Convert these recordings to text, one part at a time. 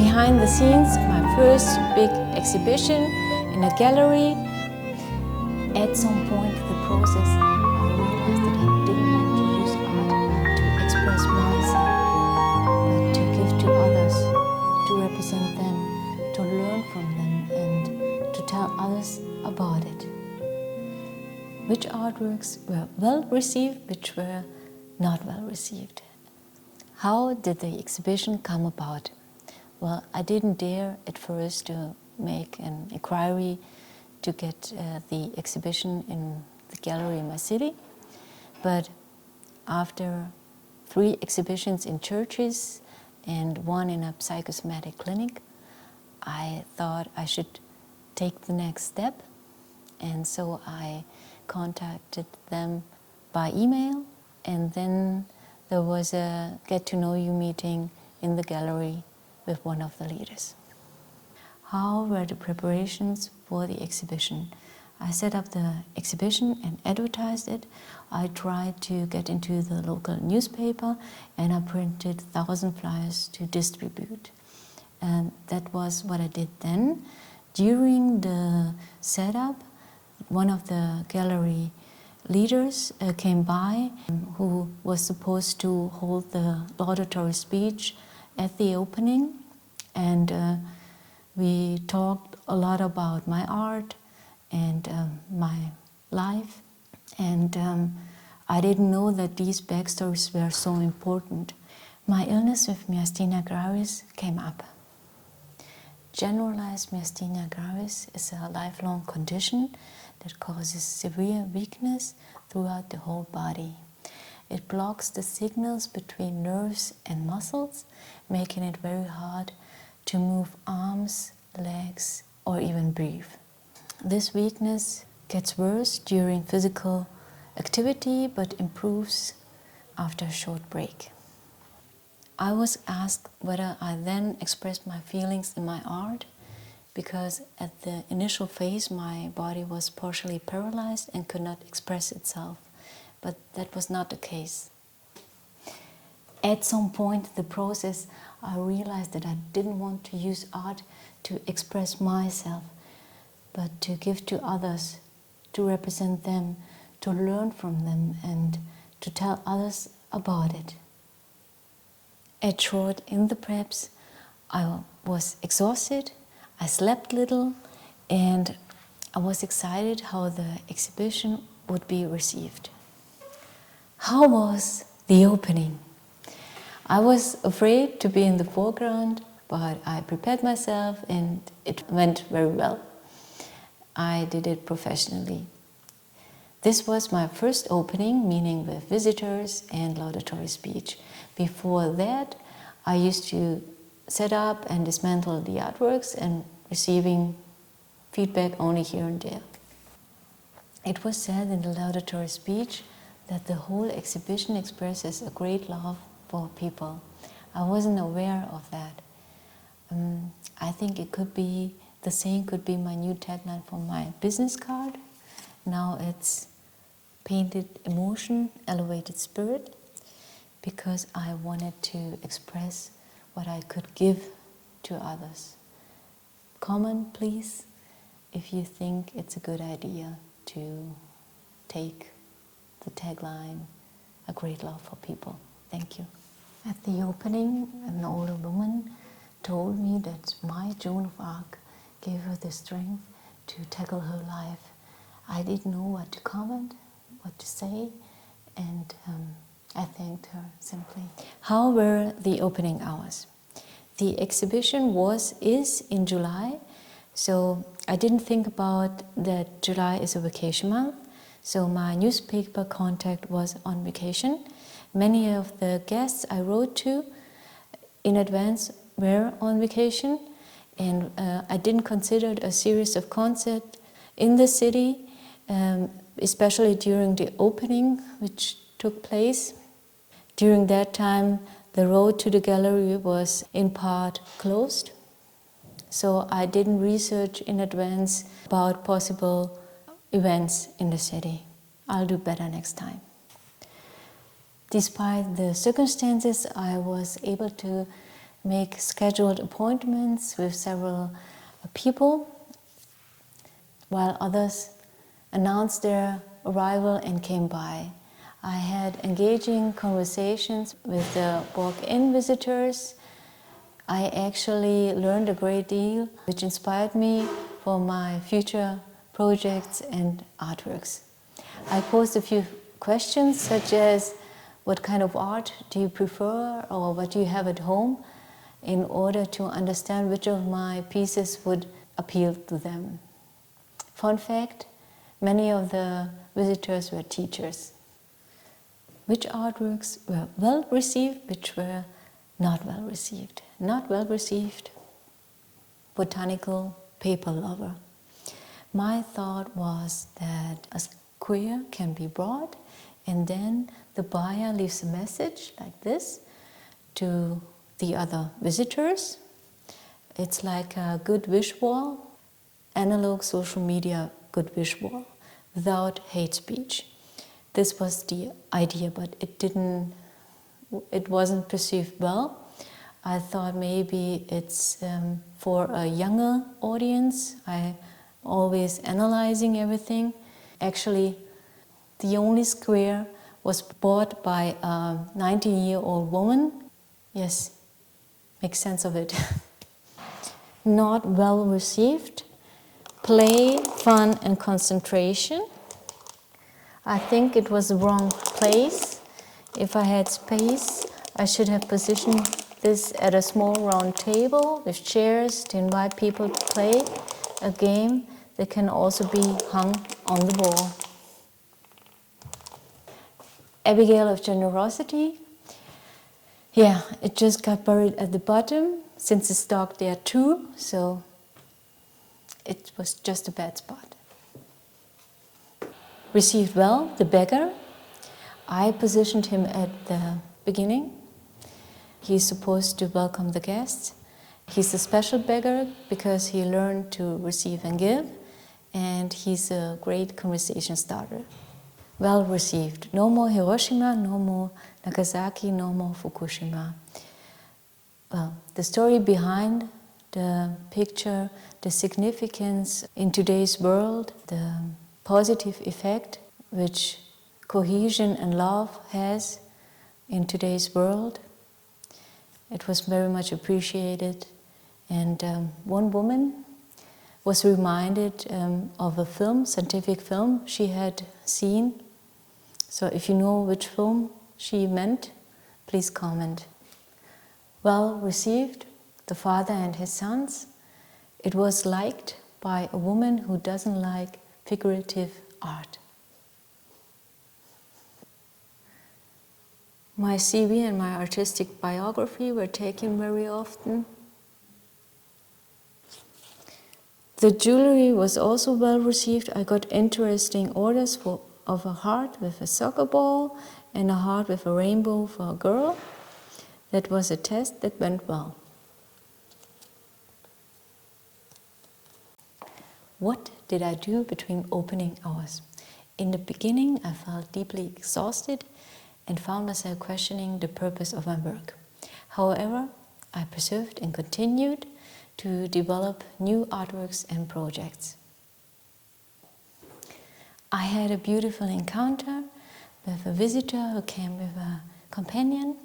Behind the scenes, my first big exhibition in a gallery. At some point in the process, I realized that I didn't want to use art to express myself, but to give to others, to represent them, to learn from them, and to tell others about it. Which artworks were well received, which were not well received. How did the exhibition come about? Well, I didn't dare at first to make an inquiry to get the exhibition in the gallery in my city. But after 3 exhibitions in churches and 1 in a psychosomatic clinic, I thought I should take the next step. And so I contacted them by email, and then there was a get-to-know-you meeting in the gallery with one of the leaders. How were the preparations for the exhibition? I set up the exhibition and advertised it. I tried to get into the local newspaper, and I printed 1,000 flyers to distribute. And that was what I did then. During the setup, one of the gallery leaders came by, who was supposed to hold the laudatory speech at the opening, and we talked a lot about my art and my life, and I didn't know that these backstories were so important. My illness with Myasthenia Gravis came up. Generalized Myasthenia Gravis is a lifelong condition that causes severe weakness throughout the whole body. It blocks the signals between nerves and muscles, making it very hard to move arms, legs, or even breathe. This weakness gets worse during physical activity, but improves after a short break. I was asked whether I then expressed my feelings in my art, because at the initial phase my body was partially paralyzed and could not express itself. But that was not the case. At some point in the process, I realized that I didn't want to use art to express myself, but to give to others, to represent them, to learn from them, and to tell others about it. At short, in the preps, I was exhausted, I slept little, and I was excited how the exhibition would be received. How was the opening? I was afraid to be in the foreground, but I prepared myself and it went very well. I did it professionally. This was my first opening, meaning with visitors and laudatory speech. Before that, I used to set up and dismantle the artworks and receiving feedback only here and there. It was said in the laudatory speech that the whole exhibition expresses a great love for people. I wasn't aware of that. I think it could be, the same could be my new tagline for my business card. Now it's painted emotion, elevated spirit, because I wanted to express what I could give to others. Comment, please, if you think it's a good idea to take the tagline, a great love for people. Thank you. At the opening, an older woman told me that my Joan of Arc gave her the strength to tackle her life. I didn't know what to comment, what to say, and I thanked her simply. How were the opening hours? The exhibition is in July, so I didn't think about that July is a vacation month. So my newspaper contact was on vacation. Many of the guests I wrote to in advance were on vacation, and I didn't consider a series of concerts in the city, especially during the opening, which took place. During that time, the road to the gallery was in part closed, so I didn't research in advance about possible events in the city. I'll do better next time. Despite the circumstances, I was able to make scheduled appointments with several people, while others announced their arrival and came by. I had engaging conversations with the walk-in visitors. I actually learned a great deal, which inspired me for my future projects and artworks. I posed a few questions such as, what kind of art do you prefer, or what do you have at home, in order to understand which of my pieces would appeal to them. Fun fact, many of the visitors were teachers. Which artworks were well received, which were not well received? Not well received, botanical paper lover. My thought was that a square can be brought, and then the buyer leaves a message like this to the other visitors. It's like a good wish wall, analog social media good wish wall, without hate speech. This was the idea, but it wasn't perceived well. I thought maybe it's for a younger audience. I always analyzing everything. Actually, the only square was bought by a 90-year-old woman. Yes, make sense of it. Not well received. Play, fun, and concentration. I think it was the wrong place. If I had space, I should have positioned this at a small round table with chairs to invite people to play a game that can also be hung on the wall. Abigail of Generosity. Yeah, it just got buried at the bottom since it's dark there too, so it was just a bad spot. Received well, the beggar. I positioned him at the beginning. He's supposed to welcome the guests. He's a special beggar because he learned to receive and give, and he's a great conversation starter. Well received. No more Hiroshima, no more Nagasaki, no more Fukushima. Well, the story behind the picture, the significance in today's world, the positive effect which cohesion and love has in today's world. It was very much appreciated. And one woman was reminded of a film, scientific film she had seen. So if you know which film she meant, please comment. Well received, The Father and His Sons. It was liked by a woman who doesn't like figurative art. My CV and my artistic biography were taken very often. The jewelry was also well received. I got interesting orders of a heart with a soccer ball and a heart with a rainbow for a girl. That was a test that went well. What did I do between opening hours? In the beginning, I felt deeply exhausted and found myself questioning the purpose of my work. However, I persevered and continued to develop new artworks and projects. I had a beautiful encounter with a visitor who came with a companion,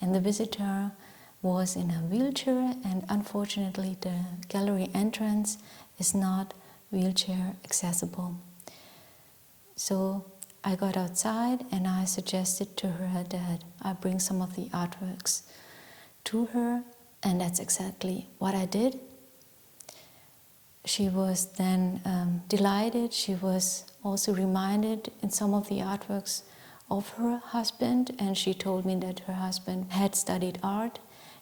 and the visitor was in a wheelchair, and unfortunately the gallery entrance is not wheelchair accessible. So I got outside and I suggested to her that I bring some of the artworks to her, and that's exactly what I did. She was then delighted. She was also reminded in some of the artworks of her husband, and she told me that her husband had studied art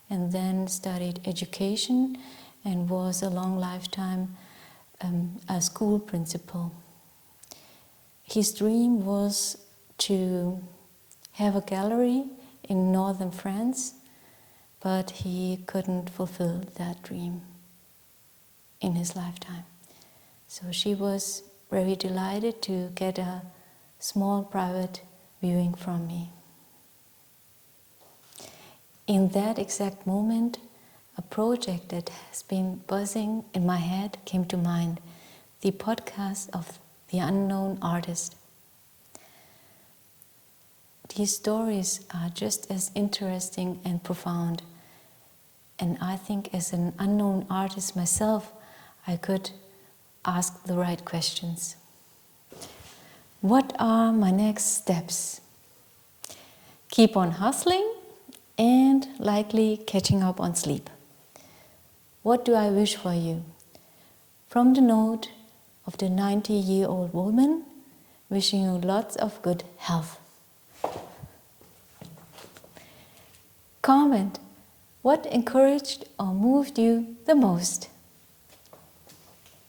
and then studied education and was a long lifetime a school principal. His dream was to have a gallery in northern France, but he couldn't fulfill that dream in his lifetime. So she was very delighted to get a small private viewing from me. In that exact moment, a project that has been buzzing in my head came to mind, the podcast of The Unknown Artist. These stories are just as interesting and profound, and I think as an unknown artist myself, I could ask the right questions. What are my next steps? Keep on hustling and likely catching up on sleep. What do I wish for you? From the note of the 90-year-old woman, wishing you lots of good health. Comment, what encouraged or moved you the most?